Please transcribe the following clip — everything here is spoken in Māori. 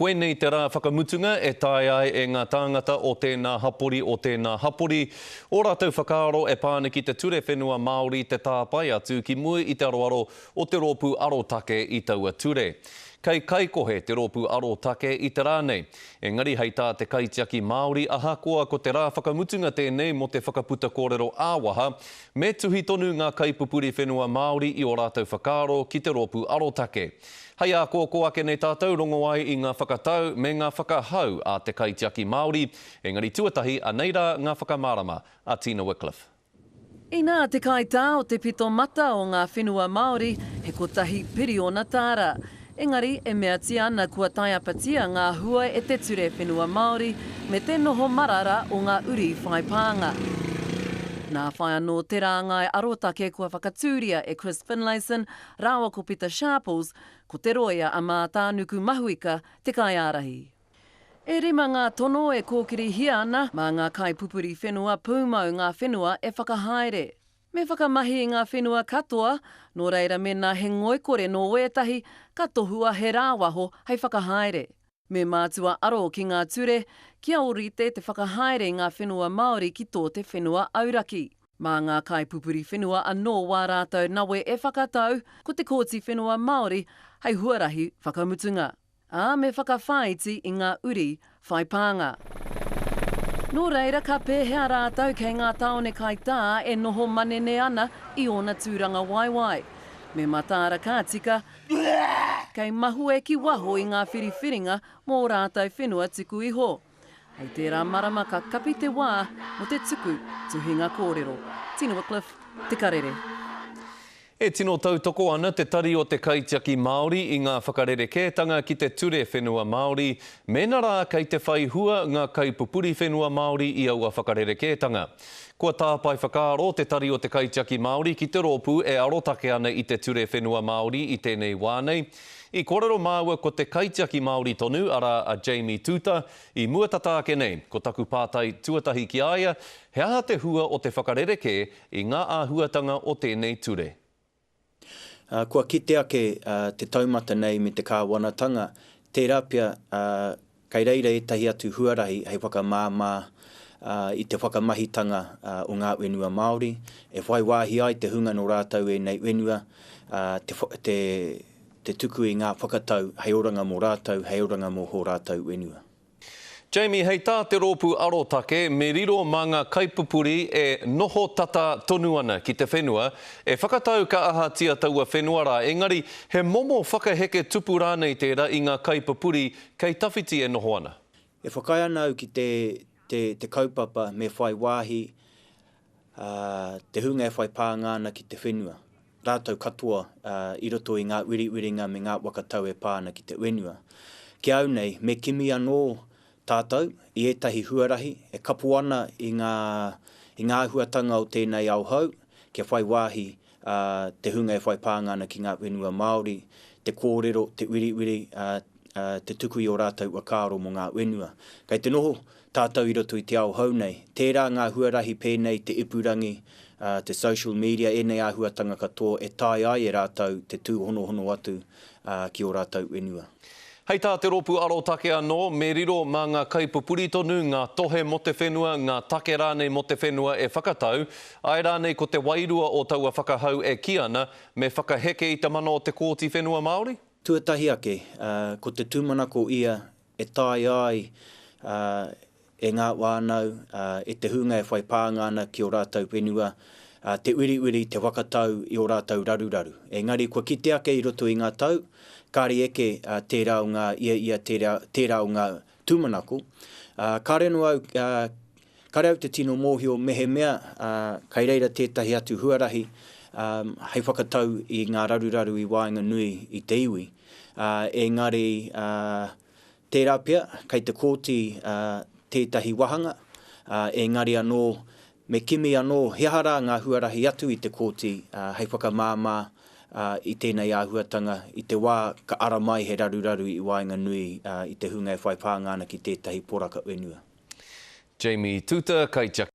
Koe nei te rā whakamutunga e tae ai e ngā tāngata o tēnā hapori. O rātou whakaaro e pāniki te ture whenua Māori te tāpai atu ki mui i te aroaro o te rōpū arotake i taua ture. Kei kaikohe te rōpū arotake i te rānei. Engari hei tā te kaitiaki Māori ahakoa ko te rā whakamutunga tēnei mo te whakaputa kōrero āwaha, me tuhi tonu ngā kaipupuri whenua Māori i o rātou whakaaro ki te rōpū arotake. Hei a ko ake nei tātou rongo ai i ngā whakatau me ngā whakahau a te kaitiaki Māori, engari tuatahi a neira ngā whakamārama a Tina Wycliffe. I nā te kaitā o te pito mata o ngā whenua Māori, he kotahi piriona tāra. Engari, e mea tia ana kua taiapatia ngā hua e te ture whenua Māori me te noho marara o ngā uri whaipānga. Nā whai anō te rāngai arotake kua whakatūria e Chris Finlayson, rāua ko Peter Sharples, ko te roia a mā tānuku mahuika te kaiārahi. E rima ngā tono e kōkiri hia ana, mā ngā kaipupuri whenua pūmau ngā whenua e whakahaere. Me whakamahi i ngā whenua katoa, nō reira mena he ngoikore nō wētahi, ka tohua he rāwaho hei whakahaere. Me mātua aro ki ngā ture, kia orite te whakahaere ngā whenua Māori ki tō te whenua auraki. Mā ngā kaipupuri whenua anō wā rātou nawe e whakatau, ko te kōti whenua Māori hei huarahi whakamutunga. A me whakawhaiti i ngā uri whaipānga. Nō reira ka pēhea rātou kei ngā taone kaitā e noho manene ana i ona tūranga waiwai. Me matāra kā tika, kei mahu e ki waho i ngā whiriwhiringa mō rātou whenua tiku iho. Hei tērā marama ka kapi te wā mo te tuku tuhinga kōrero. Tina Wycliffe, Te Karere. E tino tautoko ana te tari o te kaitiaki Māori i ngā whakarerekētanga ki te ture whenua Māori, mena rā kei te whai hua ngā kaipupuri whenua Māori i aua whakarerekētanga. Kua tāpai whakaaro te tari o te kaitiaki Māori ki te rōpū e arotake ana i te ture whenua Māori i tēnei wānei. I kōrero māua ko te kaitiaki Māori tonu ara a Jamie Tuta i muatatāke nei, ko taku pātai tuatahi ki aia, he aha te hua o te whakarereke i ngā āhuatanga o tēnei ture. Kua kite ake te taumata nei me te kāwanatanga, tērā pia kei reira etahi atu huarahi hei whakamāmā i te whakamahitanga o ngā wenua Māori. E whai wāhi ai te hunga no rātou e nei wenua, te tuku i ngā whakatau hei oranga mō rātou, hei oranga mō ho rātou wenua. Jamie, hei tā te rōpū arotake, me riro mā ngā kaipupuri e noho tata tonu ana ki te whenua, e whakatau ka aha tia taua whenua rā, engari he momo whakaheke tupu rānei tērā i ngā kaipupuri kei tawhiti e noho ana. E whakai anau ki te kaupapa me whai wāhi, te hunga e whai pānga ana ki te whenua. Rātou katoa i roto i ngā wiriwiringa me ngā wakatau e pāna ki te wenua. Ki au nei, me kimi anō tātou i etahi huarahi, e kapu ana i ngā huatanga o tēnei au hau, kia whai wāhi te hunga e whai pānga ana ki ngā wenua Māori, te kōrero, te wiriwiri, te tuku i o rātou wakaaro mo ngā wenua. Kei te noho tātou i roto i te au hau nei, tērā ngā huarahi pēnei te ipurangi, te social media, e nei āhuatanga katoa, e tai ai e rātou te tūhono atu ki o rātou wenua. Hei tā te rōpū arotake anō, me riro mā ngā kaipupuri tonu, ngā tohe mo te whenua, ngā take rānei mo te whenua e whakatau, ai rānei ko te wairua o taua whakahau e ki ana, me whakaheke i te mana o te kōti whenua Māori? Tuatahi ake, ko te tūmanako ia e tai ai e ngā wānau, e te hunga e whai pānga ana ki o rātou whenua, te wiriwiri, te wakatau i o rātou raruraru. Engari, kua kite ake i roto i ngā tau, kāri eke tērā o ngā tērā o ngā tūmanako. Kāre au te tino mōhio mehe mea, kei reira tētahi atu huarahi, hei whakatau i ngā raruraru i Waenga Nui i te iwi. Engari, tērā pia, kei te kōti tētahi wahanga, engari anō, me kimi anō, he hara ngā huarahi atu i te kōti, hei whakamāmā, i tēnei āhuatanga, i te wā ka ara mai he raruraru i Waenga Nui i te hunga e whai pāngana ki tētahi poraka wenua. Jamie Tuta, kaitiaki.